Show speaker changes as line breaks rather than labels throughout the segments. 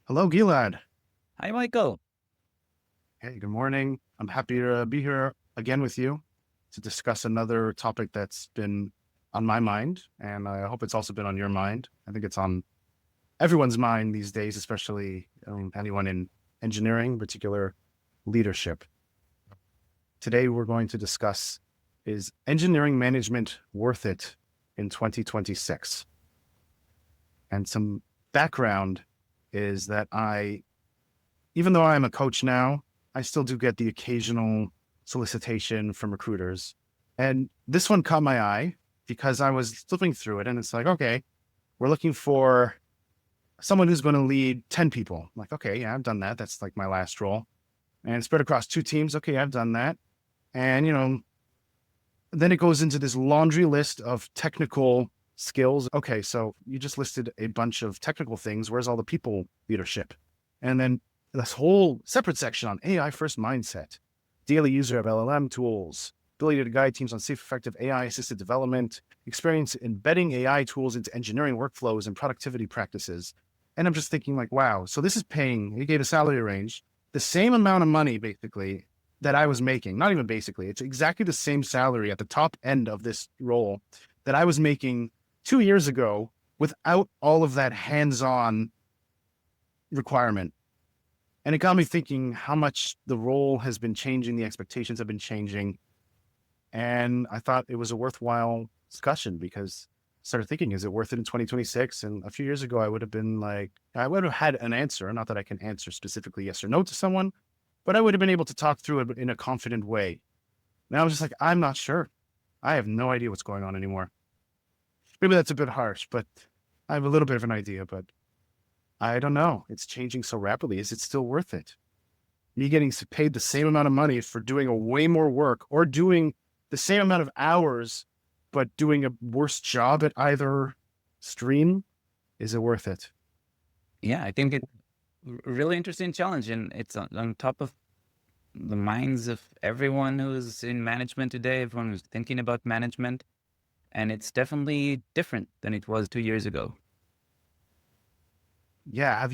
Hello, Gilad.
Hi, Michael.
Hey, good morning. I'm happy to be here again with you to discuss another topic that's been on my mind, and I hope it's also been on your mind. I think it's on everyone's mind these days, especially anyone in engineering, in particular leadership. Today, we're going to discuss, is engineering management worth it in 2026? And some background is that even though I'm a coach now, I still do get the occasional solicitation from recruiters. And this one caught my eye because I was flipping through it and it's like, okay, we're looking for someone who's going to lead 10 people. I'm like, okay, yeah, I've done that. That's like my last role. And spread across two teams. Okay, I've done that. And, then it goes into this laundry list of technical skills. Okay, so you just listed a bunch of technical things. Where's all the people leadership? And then this whole separate section on AI first mindset, daily user of LLM tools, ability to guide teams on safe, effective AI assisted development, experience embedding AI tools into engineering workflows and productivity practices. And I'm just thinking, like, wow, so this is paying, he gave a salary range, the same amount of money basically that I was making, not even basically, it's exactly the same salary at the top end of this role that I was making 2 years ago without all of that hands on requirement. And it got me thinking how much the role has been changing, the expectations have been changing. And I thought it was a worthwhile discussion because I started thinking, is it worth it in 2026? And a few years ago, I would have been like, I would have had an answer. Not that I can answer specifically yes or no to someone, but I would have been able to talk through it in a confident way. Now I'm just like, I'm not sure. I have no idea what's going on anymore. Maybe that's a bit harsh, but I have a little bit of an idea, but I don't know. It's changing so rapidly. Is it still worth it? Me getting paid the same amount of money for doing a way more work or doing the same amount of hours, but doing a worse job at either stream? Is it worth it?
Yeah, I think it's a really interesting challenge, and it's on top of the minds of everyone who's in management today, everyone who's thinking about management, and it's definitely different than it was 2 years ago.
Yeah.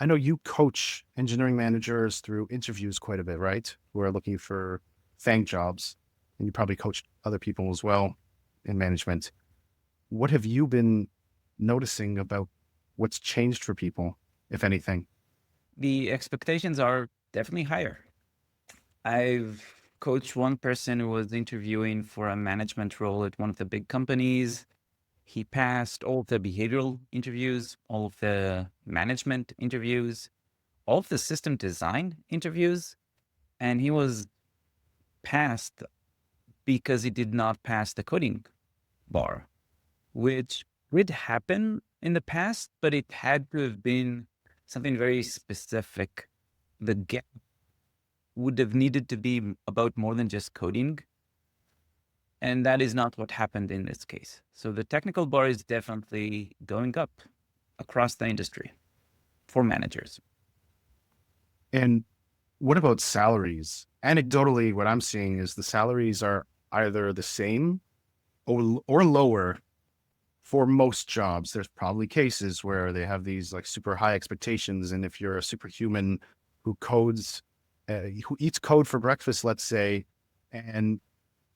I know you coach engineering managers through interviews quite a bit, right? Who are looking for FANG jobs. And you probably coach other people as well in management. What have you been noticing about what's changed for people, if anything?
The expectations are definitely higher. I've coached one person who was interviewing for a management role at one of the big companies. He passed all of the behavioral interviews, all of the management interviews, all of the system design interviews, and he was passed because he did not pass the coding bar, which did happen in the past, but it had to have been something very specific. The gap would have needed to be about more than just coding. And that is not what happened in this case. So the technical bar is definitely going up across the industry for managers.
And what about salaries? Anecdotally, what I'm seeing is the salaries are either the same or lower for most jobs. There's probably cases where they have these like super high expectations. And if you're a superhuman who codes, who eats code for breakfast, let's say, and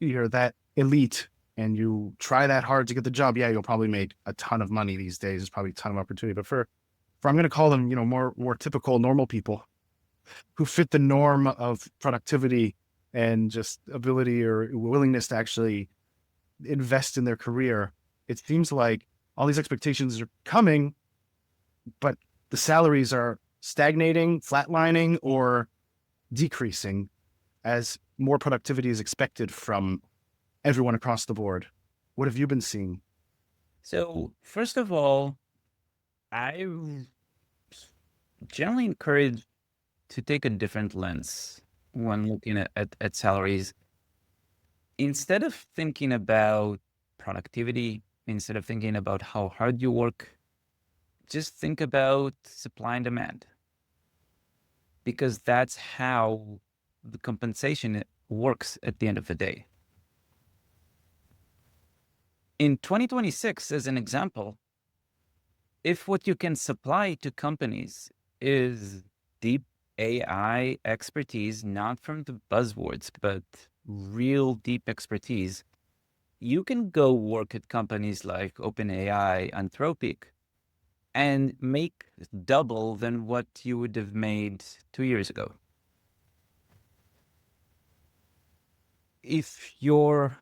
you're that elite and you try that hard to get the job, yeah, you'll probably make a ton of money these days. There's probably a ton of opportunity. But for I'm going to call them, more typical normal people who fit the norm of productivity and just ability or willingness to actually invest in their career, it seems like all these expectations are coming, but the salaries are stagnating, flatlining, or decreasing as more productivity is expected from everyone across the board. What have you been seeing?
So, first of all, I generally encourage to take a different lens when looking at salaries. Instead of thinking about productivity, instead of thinking about how hard you work, just think about supply and demand, because that's how the compensation works at the end of the day. In 2026, as an example, if what you can supply to companies is deep AI expertise, not from the buzzwords, but real deep expertise. You can go work at companies like OpenAI, Anthropic, and make double than what you would have made 2 years ago. If your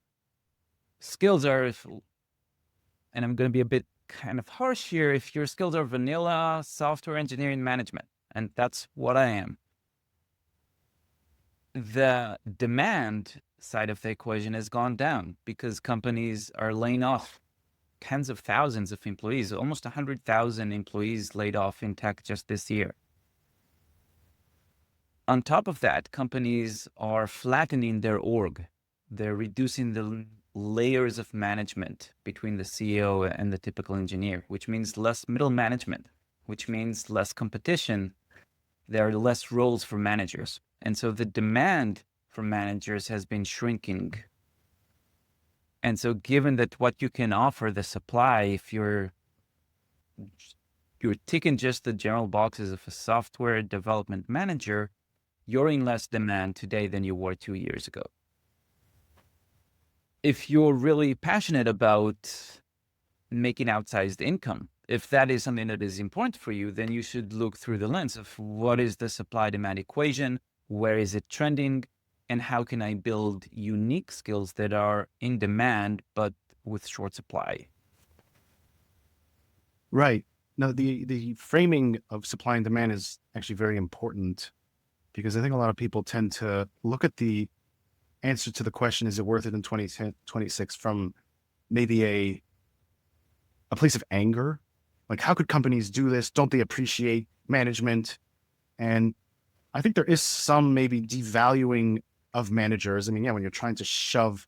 skills are, and I'm going to be a bit kind of harsh here, if your skills are vanilla software engineering management, and that's what I am, the demand side of the equation has gone down because companies are laying off tens of thousands of employees, almost 100,000 employees laid off in tech just this year. On top of that, companies are flattening their org. They're reducing the layers of management between the CEO and the typical engineer, which means less middle management, which means less competition. There are less roles for managers. And so the demand for managers has been shrinking. And so given that what you can offer the supply, if you're ticking just the general boxes of a software development manager, you're in less demand today than you were 2 years ago. If you're really passionate about making outsized income, if that is something that is important for you, then you should look through the lens of what is the supply-demand equation, where is it trending, and how can I build unique skills that are in demand but with short supply?
Right. No, the framing of supply and demand is actually very important because I think a lot of people tend to look at the answer to the question, is it worth it in 2026 from maybe a place of anger? Like, how could companies do this? Don't they appreciate management? And I think there is some maybe devaluing of managers. I mean, yeah, when you're trying to shove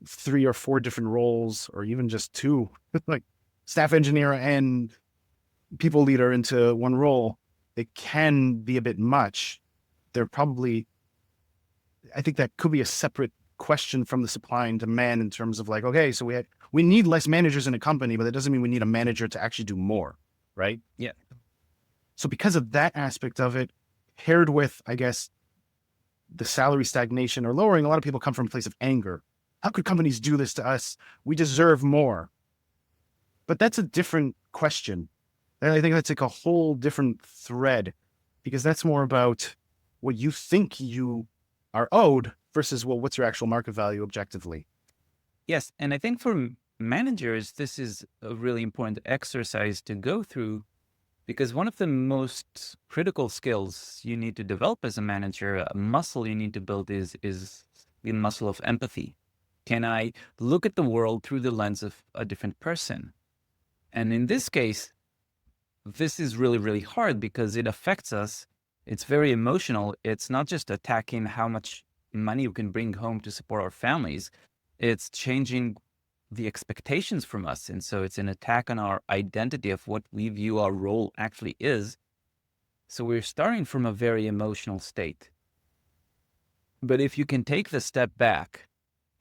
3 or 4 different roles, or even just 2, like staff engineer and people leader into one role, it can be a bit much. They're probably, I think that could be a separate question from the supply and demand in terms of like, okay, so we need less managers in a company, but that doesn't mean we need a manager to actually do more, right?
Yeah.
So because of that aspect of it, paired with, I guess, the salary stagnation or lowering, a lot of people come from a place of anger. How could companies do this to us? We deserve more. But that's a different question. And I think that's like a whole different thread, because that's more about what you think you are owed versus, well, what's your actual market value objectively?
Yes. And I think for managers, this is a really important exercise to go through because one of the most critical skills you need to develop as a manager, a muscle you need to build is the muscle of empathy. Can I look at the world through the lens of a different person? And in this case, this is really, really hard because it affects us. It's very emotional. It's not just attacking how much money we can bring home to support our families. It's changing the expectations from us. And so it's an attack on our identity of what we view our role actually is. So we're starting from a very emotional state. But if you can take the step back,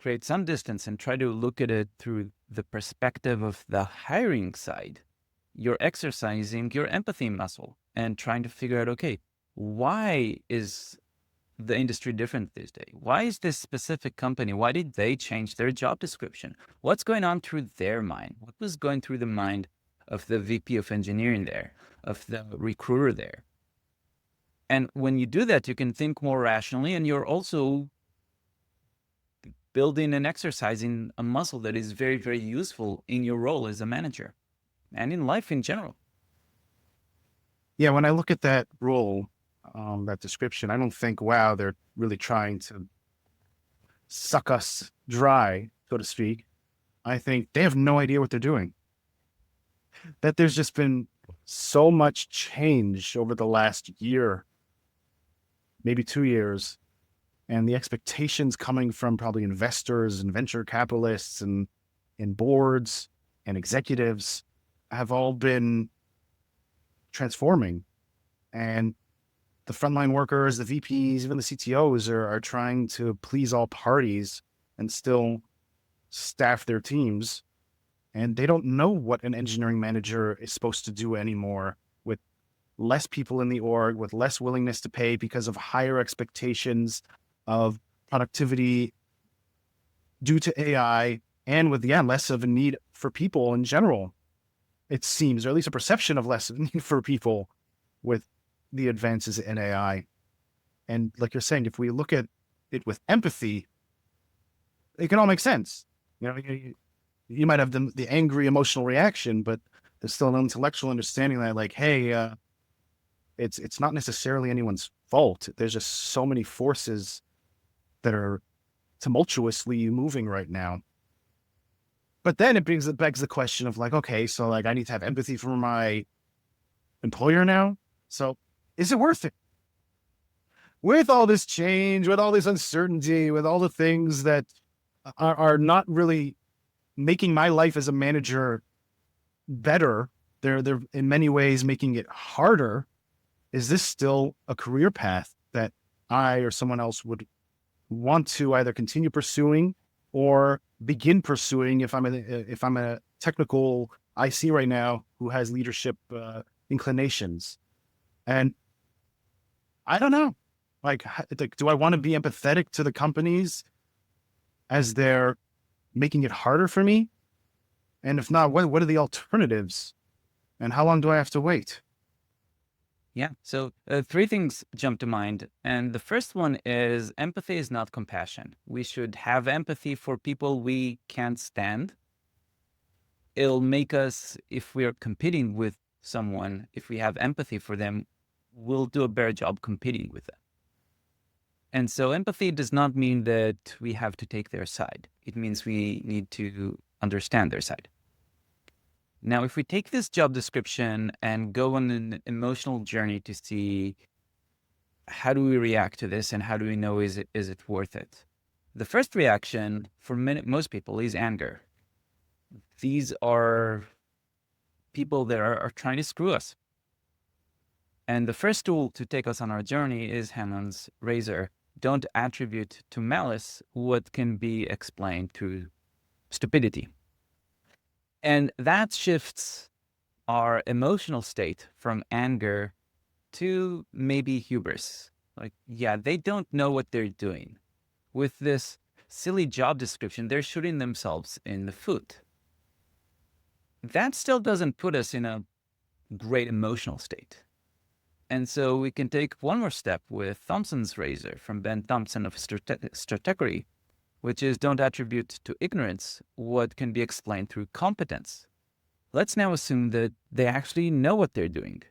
create some distance and try to look at it through the perspective of the hiring side, you're exercising your empathy muscle and trying to figure out, okay, why is the industry different this day? Why is this specific company? Why did they change their job description? What's going on through their mind? What was going through the mind of the VP of engineering there, of the recruiter there? And when you do that, you can think more rationally, and you're also building and exercising a muscle that is very, very useful in your role as a manager and in life in general.
Yeah, when I look at that role, that description, I don't think, wow, they're really trying to suck us dry, so to speak. I think they have no idea what they're doing. That there's just been so much change over the last year, maybe 2 years, and the expectations coming from probably investors and venture capitalists and boards and executives have all been transforming. And the frontline workers, the VPs, even the CTOs are trying to please all parties and still staff their teams. And they don't know what an engineering manager is supposed to do anymore with less people in the org with less willingness to pay because of higher expectations of productivity due to AI, and with, yeah, less of a need for people in general, it seems, or at least a perception of less of a need for people with the advances in AI. And like you're saying, if we look at it with empathy, it can all make sense. You might have the angry emotional reaction, but there's still an intellectual understanding that, like, hey, it's not necessarily anyone's fault. There's just so many forces that are tumultuously moving right now. But then it begs the question of, like, okay, so like I need to have empathy for my employer now. So is it worth it? With all this change, with all this uncertainty, with all the things that are not really making my life as a manager better, they're in many ways making it harder. Is this still a career path that I or someone else would want to either continue pursuing or begin pursuing if I'm a technical IC right now who has leadership inclinations? And I don't know. Like, do I want to be empathetic to the companies as they're making it harder for me? And if not, what are the alternatives? And how long do I have to wait?
Yeah. So three things jump to mind. And the first one is empathy is not compassion. We should have empathy for people we can't stand. It'll make us, if we're competing with someone, if we have empathy for them, we'll do a better job competing with them. And so empathy does not mean that we have to take their side. It means we need to understand their side. Now, if we take this job description and go on an emotional journey to see how do we react to this and how do we know is it worth it? The first reaction for most people is anger. These are people that are trying to screw us. And the first tool to take us on our journey is Hammond's razor. Don't attribute to malice what can be explained through stupidity. And that shifts our emotional state from anger to maybe hubris. Like, yeah, they don't know what they're doing. With this silly job description, they're shooting themselves in the foot. That still doesn't put us in a great emotional state. And so we can take one more step with Thompson's razor from Ben Thompson of Stratechery, which is don't attribute to ignorance what can be explained through competence. Let's now assume that they actually know what they're doing.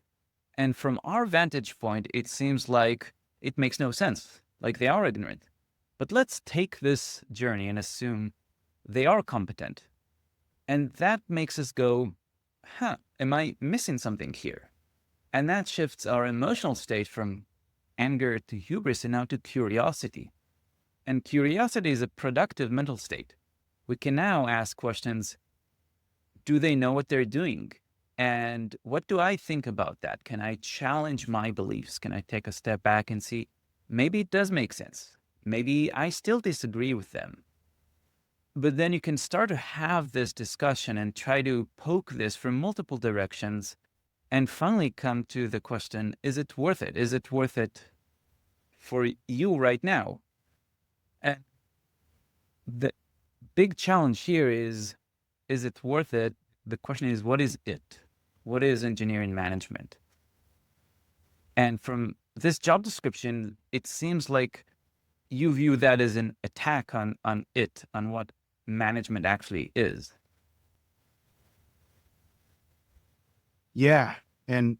And from our vantage point, it seems like it makes no sense, like they are ignorant. But let's take this journey and assume they are competent. And that makes us go, am I missing something here? And that shifts our emotional state from anger to hubris and now to curiosity. And curiosity is a productive mental state. We can now ask questions, do they know what they're doing? And what do I think about that? Can I challenge my beliefs? Can I take a step back and see, maybe it does make sense. Maybe I still disagree with them. But then you can start to have this discussion and try to poke this from multiple directions and finally come to the question, is it worth it? Is it worth it for you right now? And the big challenge here is it worth it? The question is, what is it? What is engineering management? And from this job description, it seems like you view that as an attack on what management actually is.
Yeah. And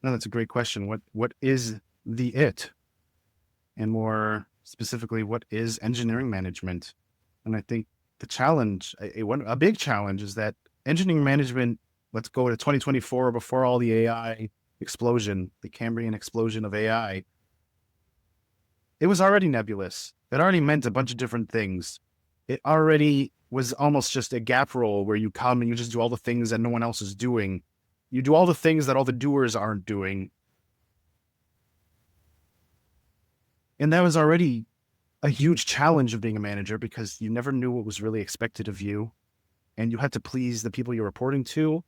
no, that's a great question. What is the it? And more specifically, what is engineering management? And I think the challenge, a big challenge, is that engineering management, let's go to 2024, before all the AI explosion, the Cambrian explosion of AI, it was already nebulous. It already meant a bunch of different things. It already was almost just a gap role where you come and you just do all the things that no one else is doing. You do all the things that all the doers aren't doing. And that was already a huge challenge of being a manager, because you never knew what was really expected of you. And you had to please the people you're reporting to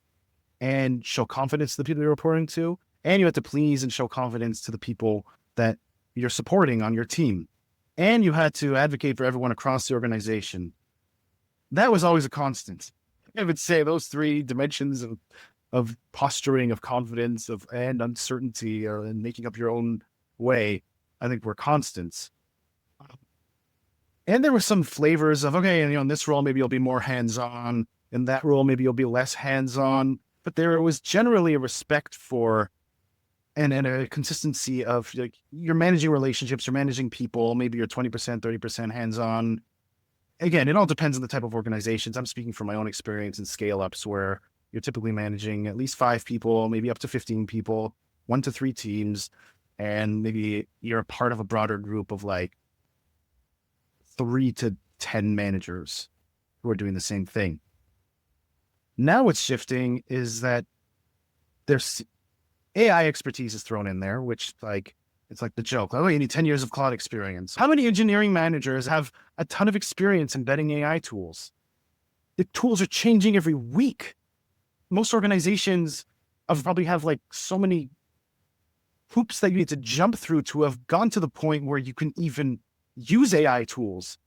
and show confidence to the people you're reporting to. and you had to please and show confidence to the people that you're supporting on your team, and you had to advocate for everyone across the organization. That was always a constant. I would say those three dimensions of posturing, of confidence, and uncertainty, and making up your own way, I think were constants. And there were some flavors of, okay, in this role maybe you'll be more hands-on, in that role maybe you'll be less hands-on. But there was generally a respect for and a consistency of, like, you're managing relationships, you're managing people, maybe you're 20%, 30% hands-on. Again, it all depends on the type of organizations. I'm speaking from my own experience in scale-ups where you're typically managing at least 5 people, maybe up to 15 people, 1 to 3 teams, and maybe you're a part of a broader group of like 3 to 10 managers who are doing the same thing. Now what's shifting is that there's AI expertise is thrown in there, which, like, it's like the joke. Oh, you need 10 years of cloud experience. How many engineering managers have a ton of experience embedding AI tools? The tools are changing every week. Most organizations probably have like so many hoops that you need to jump through to have gone to the point where you can even use AI tools.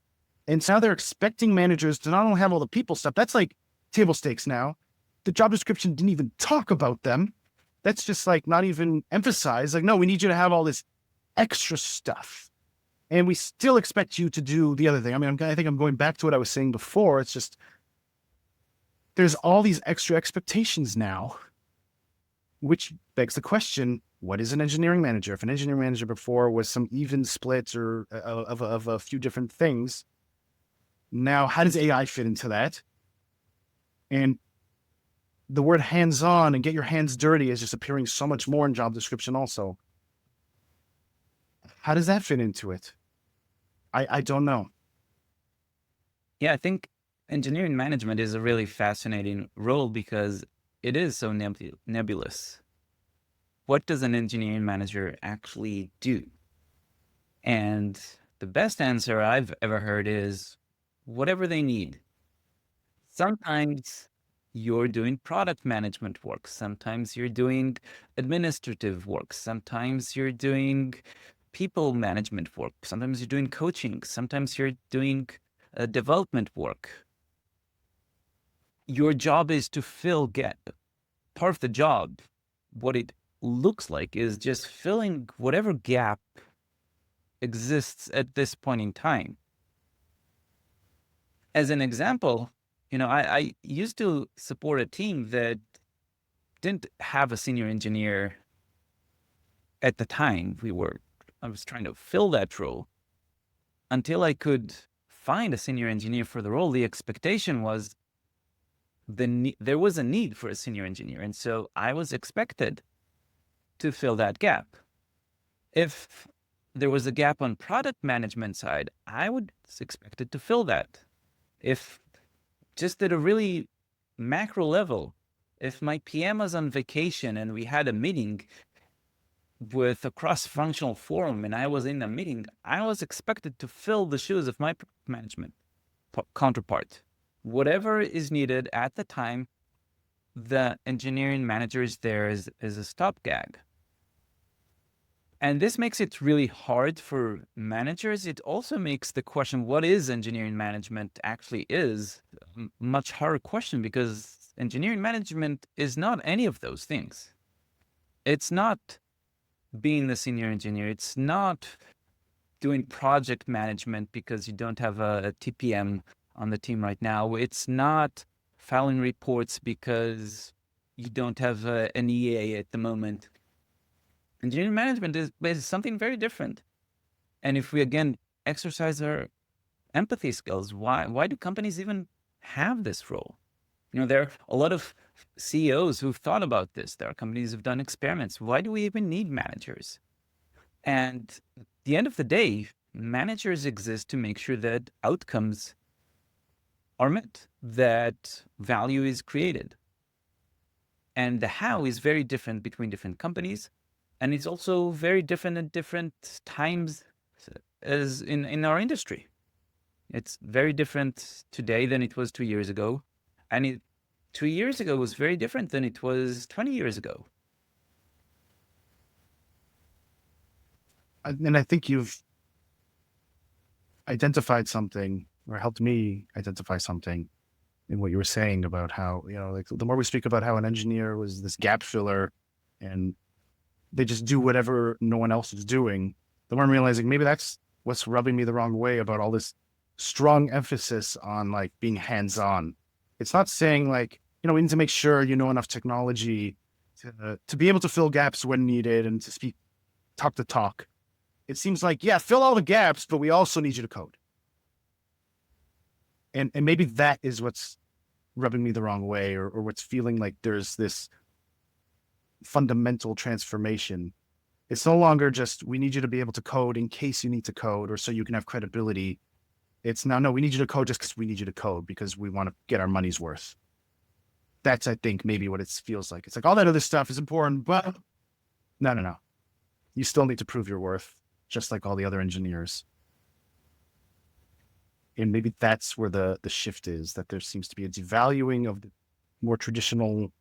And so now they're expecting managers to not only have all the people stuff, that's like table stakes now. The job description didn't even talk about them. That's just like not even emphasized. Like, no, we need you to have all this extra stuff. And we still expect you to do the other thing. I mean, I think I'm going back to what I was saying before. It's just, there's all these extra expectations now, which begs the question, what is an engineering manager? If an engineering manager before was some even splits or of a few different things, now how does AI fit into that? And the word hands-on and get your hands dirty is just appearing so much more in job description also. How does that fit into it? I don't know.
Yeah, I think engineering management is a really fascinating role because it is so nebulous. What does an engineering manager actually do? And the best answer I've ever heard is whatever they need. Sometimes you're doing product management work. Sometimes you're doing administrative work. Sometimes you're doing people management work. Sometimes you're doing coaching. Sometimes you're doing development work. Your job is to fill gap. Part of the job, what it looks like is just filling whatever gap exists at this point in time. As an example, I used to support a team that didn't have a senior engineer at the time. I was trying to fill that role. Until I could find a senior engineer for the role, the expectation was there was a need for a senior engineer. And so I was expected to fill that gap. If there was a gap on product management side, I was expected to fill that. If just at a really macro level, if my PM was on vacation and we had a meeting with a cross-functional forum and I was in a meeting, I was expected to fill the shoes of my management counterpart. Whatever is needed at the time, the engineering manager is there as a stopgap. And this makes it really hard for managers. It also makes the question, what is engineering management actually is, a much harder question, because engineering management is not any of those things. It's not being the senior engineer. It's not doing project management because you don't have a TPM on the team right now. It's not filing reports because you don't have an EA at the moment. Engineering management is something very different. And if we, again, exercise our empathy skills, why do companies even have this role? There are a lot of CEOs who've thought about this. There are companies who've done experiments. Why do we even need managers? And at the end of the day, managers exist to make sure that outcomes are met, that value is created. And the how is very different between different companies. And it's also very different at different times as in our industry. It's very different today than it was 2 years ago. And 2 years ago was very different than it was 20 years ago.
And I think you've identified something or helped me identify something in what you were saying about how, like the more we speak about how an engineer was this gap filler and they just do whatever no one else is doing, the more I'm realizing maybe that's what's rubbing me the wrong way about all this strong emphasis on like being hands-on. It's not saying like, we need to make sure you know enough technology to be able to fill gaps when needed and to speak talk the talk. It seems like, yeah, fill all the gaps, but we also need you to code. And maybe that is what's rubbing me the wrong way, or what's feeling like there's this fundamental transformation. It's no longer just we need you to be able to code in case you need to code or so you can have credibility. It's now, no, we need you to code just because we need you to code because we want to get our money's worth. That's, I think, maybe what it feels like. It's like all that other stuff is important, but no. You still need to prove your worth, just like all the other engineers. And maybe that's where the shift is, that there seems to be a devaluing of the more traditional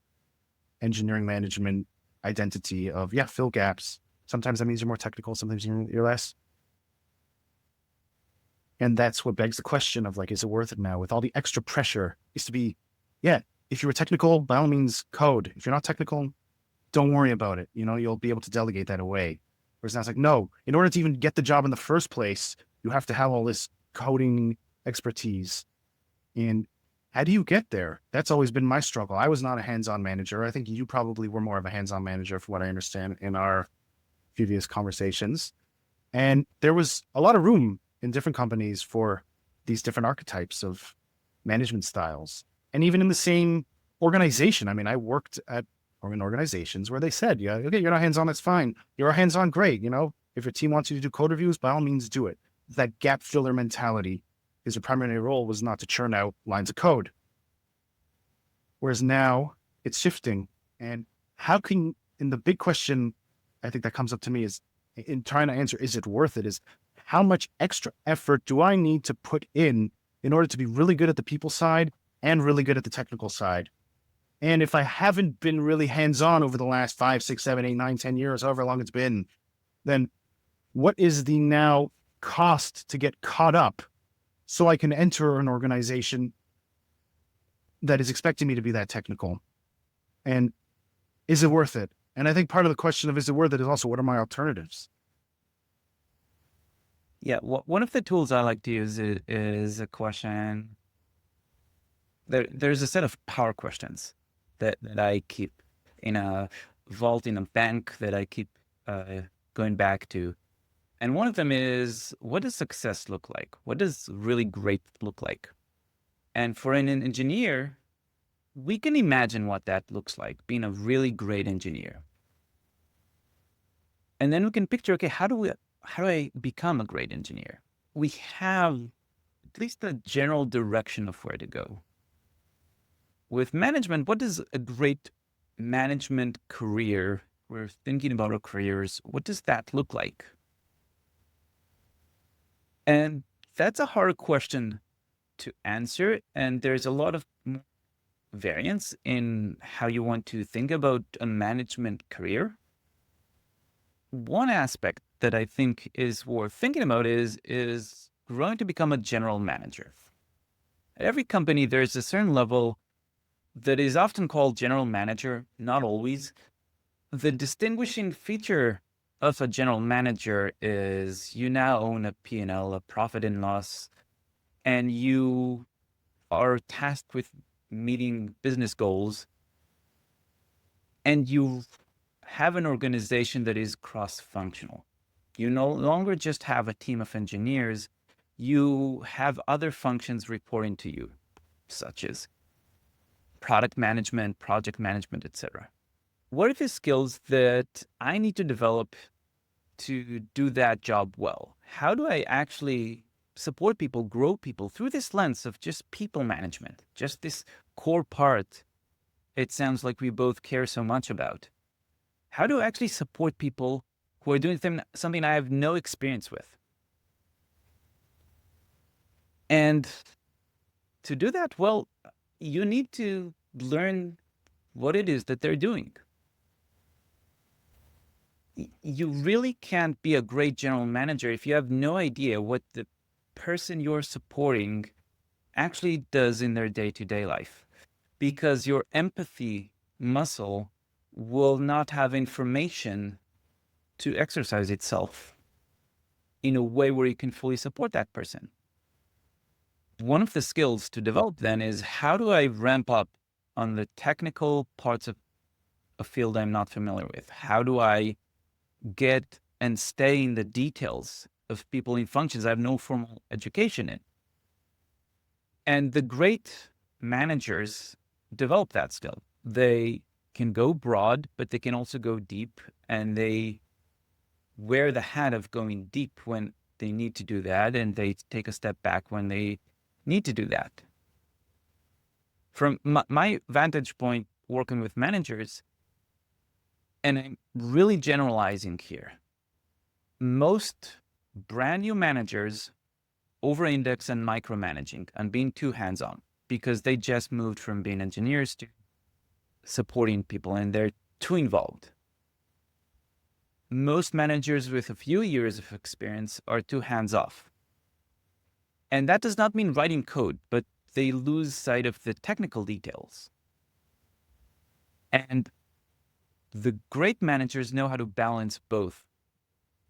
engineering management identity of, yeah, fill gaps. Sometimes that means you're more technical, sometimes you're less. And that's what begs the question of like, is it worth it now with all the extra pressure? Is to be, yeah, if you were technical, by all means, code. If you're not technical, don't worry about it. You'll be able to delegate that away. Whereas now it's like, no, in order to even get the job in the first place, you have to have all this coding expertise. And how do you get there? That's always been my struggle. I was not a hands-on manager. I think you probably were more of a hands-on manager, from what I understand in our previous conversations. And there was a lot of room in different companies for these different archetypes of management styles. And even in the same organization, I mean, I worked at in organizations where they said, yeah, okay, you're not hands-on, that's fine. You're hands-on, great. If your team wants you to do code reviews, by all means do it. That gap filler mentality is your primary role was not to churn out lines of code. Whereas now it's shifting. And and the big question I think that comes up to me is in trying to answer, is it worth it? Is how much extra effort do I need to put in order to be really good at the people side and really good at the technical side? And if I haven't been really hands-on over the last 5, 6, 7, 8, 9, 10 years, however long it's been, then what is the now cost to get caught up so I can enter an organization that is expecting me to be that technical? And is it worth it? And I think part of the question of is it worth it is also, what are my alternatives?
Yeah, one of the tools I like to use is a question. There's a set of power questions that I keep in a vault in a bank that I keep going back to. And one of them is, what does success look like? What does really great look like? And for an engineer, we can imagine what that looks like, being a really great engineer. And then we can picture, okay, how do I become a great engineer? We have at least a general direction of where to go. With management, what does a great management career, we're thinking about our careers, what does that look like? And that's a hard question to answer. And there's a lot of variance in how you want to think about a management career. One aspect that I think is worth thinking about is growing to become a general manager. At every company, there's a certain level that is often called general manager, not always. The distinguishing feature of a general manager is you now own a P&L, a profit and loss, and you are tasked with meeting business goals, and you have an organization that is cross-functional. You no longer just have a team of engineers, you have other functions reporting to you, such as product management, project management, etc. What are the skills that I need to develop to do that job well? How do I actually support people, grow people through this lens of just people management, just this core part it sounds like we both care so much about? How do I actually support people who are doing something I have no experience with? And to do that, well, you need to learn what it is that they're doing. you really can't be a great general manager if you have no idea what the person you're supporting actually does in their day-to-day life, because your empathy muscle will not have information to exercise itself in a way where you can fully support that person. One of the skills to develop then is, how do I ramp up on the technical parts of a field I'm not familiar with? How do I get and stay in the details of people in functions I have no formal education in? And the great managers develop that skill. They can go broad, but they can also go deep, and they wear the hat of going deep when they need to do that, and they take a step back when they need to do that. From my vantage point working with managers, and I'm really generalizing here, most brand new managers over-index and micromanaging and being too hands-on because they just moved from being engineers to supporting people, and they're too involved. Most managers with a few years of experience are too hands-off. And that does not mean writing code, but they lose sight of the technical details. And the great managers know how to balance both.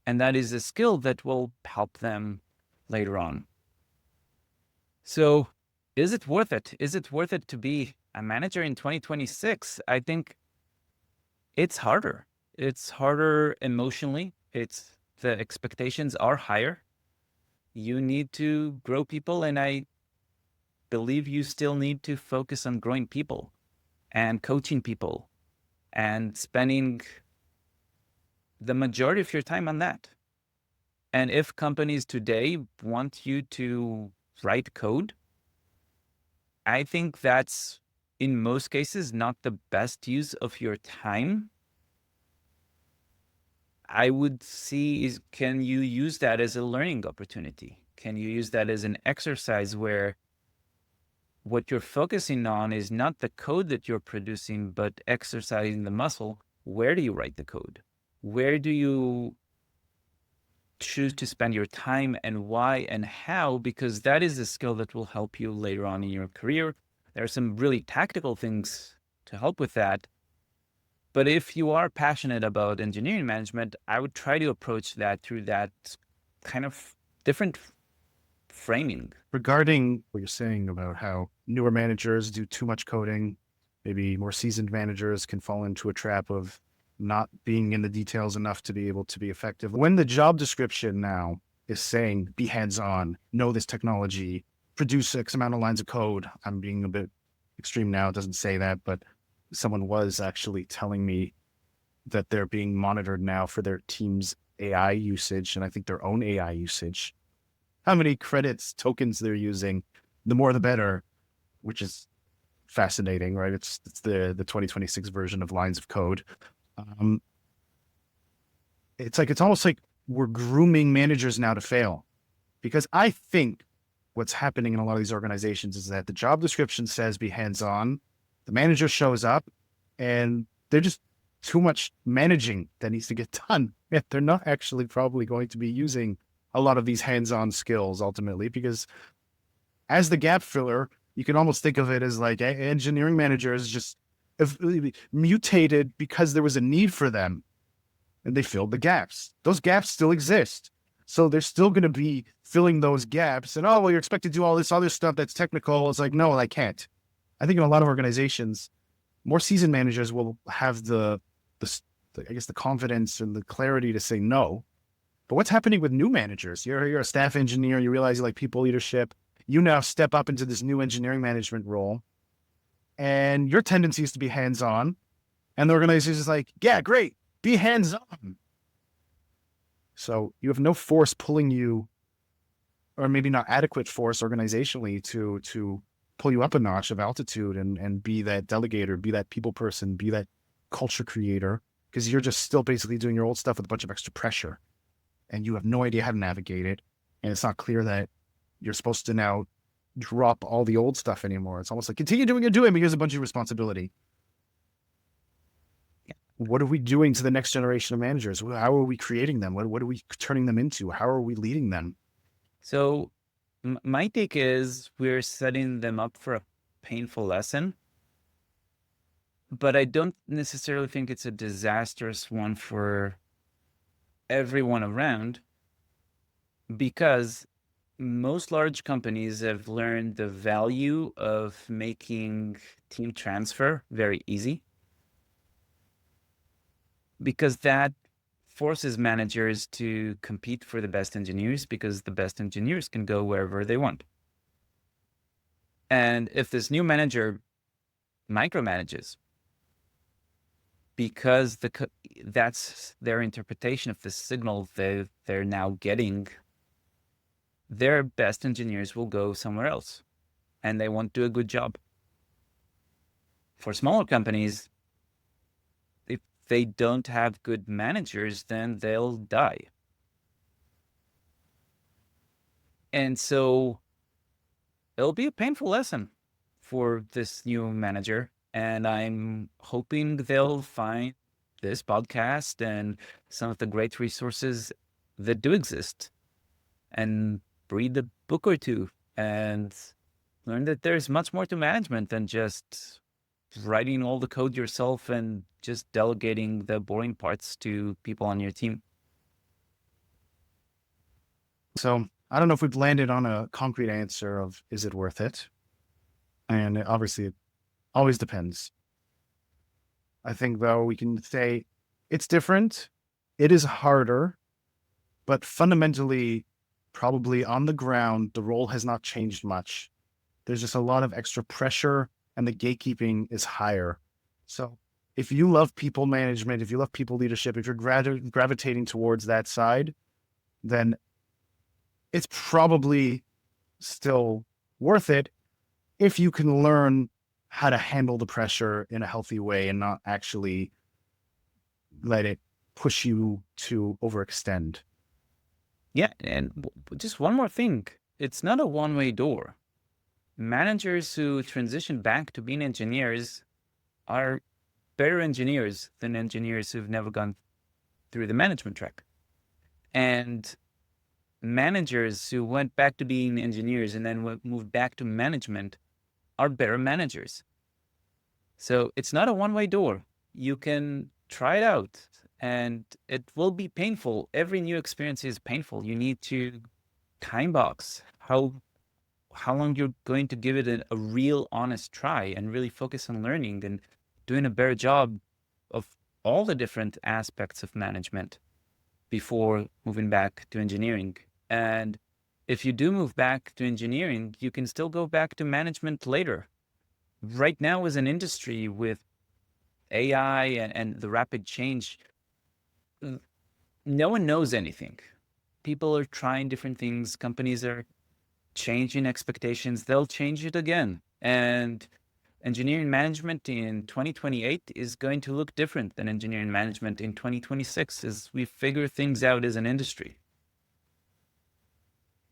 And that is a skill that will help them later on. So is it worth it? Is it worth it to be a manager in 2026? I think it's harder. It's harder emotionally. The expectations are higher. You need to grow people, and I believe you still need to focus on growing people and coaching people and spending the majority of your time on that. And if companies today want you to write code, I think that's, in most cases, not the best use of your time. I would see is, can you use that as a learning opportunity? Can you use that as an exercise where what you're focusing on is not the code that you're producing, but exercising the muscle? Where do you write the code? Where do you choose to spend your time, and why and how? Because that is a skill that will help you later on in your career. There are some really tactical things to help with that. But if you are passionate about engineering management, I would try to approach that through that kind of different framing.
Regarding what you're saying about how newer managers do too much coding, maybe more seasoned managers can fall into a trap of not being in the details enough to be able to be effective. When the job description now is saying, be hands-on, know this technology, produce X amount of lines of code. I'm being a bit extreme now. It doesn't say that, but someone was actually telling me that they're being monitored now for their team's AI usage, and I think their own AI usage. How many credits, tokens they're using, the more the better, which is fascinating, right? It's the 2026 version of lines of code. It's almost like we're grooming managers now to fail, because I think what's happening in a lot of these organizations is that the job description says be hands-on, the manager shows up, and they're just too much managing that needs to get done. Yet they're not actually probably going to be using a lot of these hands-on skills ultimately, because as the gap filler, you can almost think of it as like engineering managers just mutated because there was a need for them, and they filled the gaps. Those gaps still exist. So they're still going to be filling those gaps. And, oh, well, you're expected to do all this other stuff that's technical. It's like, no, I can't. I think in a lot of organizations, more seasoned managers will have the I guess the confidence and the clarity to say no. But what's happening with new managers? You're a staff engineer. You realize you like people leadership. You now step up into this new engineering management role, and your tendency is to be hands-on. And the organization is like, yeah, great, be hands-on. So you have no force pulling you, or maybe not adequate force organizationally to pull you up a notch of altitude and be that delegator, be that people person, be that culture creator, because you're just still basically doing your old stuff with a bunch of extra pressure, and you have no idea how to navigate it. And it's not clear that you're supposed to now drop all the old stuff anymore. It's almost like continue doing what you're doing, but here's a bunch of responsibility. what are we doing to the next generation of managers? How are we creating them? What are we turning them into? How are we leading them?
So my take is we're setting them up for a painful lesson, but I don't necessarily think it's a disastrous one for everyone around, because most large companies have learned the value of making team transfer very easy, because that forces managers to compete for the best engineers, because the best engineers can go wherever they want. And if this new manager micromanages, because that's their interpretation of the signal they're now getting, their best engineers will go somewhere else and they won't do a good job. For smaller companies, if they don't have good managers, then they'll die. And so it'll be a painful lesson for this new manager. And I'm hoping they'll find this podcast and some of the great resources that do exist and read a book or two and learn that there's much more to management than just writing all the code yourself and just delegating the boring parts to people on your team.
So I don't know if we've landed on a concrete answer of, is it worth it? And obviously it always depends. I think though we can say it's different. It is harder, but fundamentally, probably on the ground, the role has not changed much. There's just a lot of extra pressure and the gatekeeping is higher. So if you love people management, if you love people leadership, if you're gravitating towards that side, then it's probably still worth it if you can learn how to handle the pressure in a healthy way and not actually let it push you to overextend.
Yeah, and just one more thing. It's not a one-way door. Managers who transition back to being engineers are better engineers than engineers who've never gone through the management track. And managers who went back to being engineers and then moved back to management are better managers. So it's not a one-way door. You can try it out and it will be painful. Every new experience is painful. You need to time box how long you're going to give it a real honest try and really focus on learning and doing a better job of all the different aspects of management before moving back to engineering. And if you do move back to engineering, you can still go back to management later. Right now, as an industry with AI and the rapid change, no one knows anything. People are trying different things. Companies are changing expectations. They'll change it again. And engineering management in 2028 is going to look different than engineering management in 2026 as we figure things out as an industry.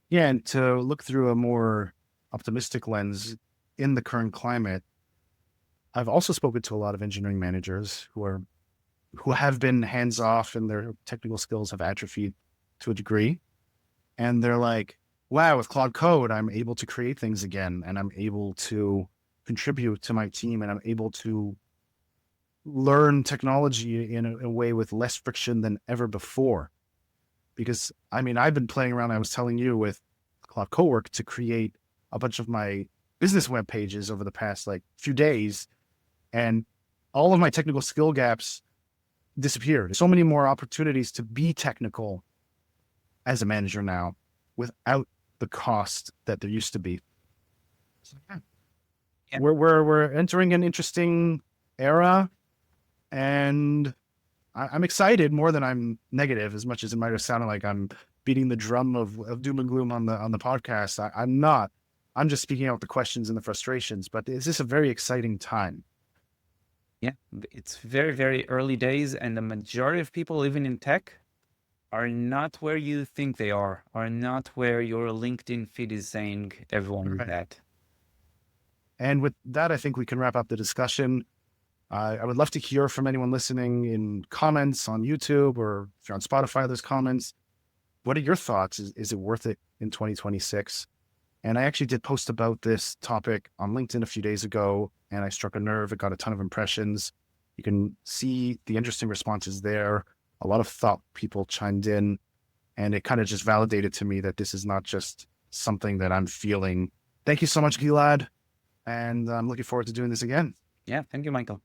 Yeah, and to look through a more optimistic lens in the current climate, I've also spoken to a lot of engineering managers who have been hands off and their technical skills have atrophied to a degree. And they're like, wow, with Claude Code, I'm able to create things again and I'm able to contribute to my team and I'm able to learn technology in a way with less friction than ever before. Because I mean, I've been playing around, I was telling you, with Claude Cowork to create a bunch of my business web pages over the past like few days. And all of my technical skill gaps disappeared. So many more opportunities to be technical as a manager now without the cost that there used to be. So, yeah. We're entering an interesting era, and I'm excited more than I'm negative, as much as it might have sounded like I'm beating the drum of doom and gloom on the podcast. I'm not. I'm just speaking out the questions and the frustrations, but is this a very exciting time?
Yeah, it's very, very early days, and the majority of people living in tech are not where you think they are not where your LinkedIn feed is saying everyone is
Right.
at.
And with that, I think we can wrap up the discussion. I would love to hear from anyone listening in comments on YouTube, or if you're on Spotify, there's comments. What are your thoughts? Is it worth it in 2026? And I actually did post about this topic on LinkedIn a few days ago, and I struck a nerve. It got a ton of impressions. You can see the interesting responses there. A lot of thought people chimed in, and it kind of just validated to me that this is not just something that I'm feeling. Thank you so much, Gilad. And I'm looking forward to doing this again.
Yeah, thank you, Michael.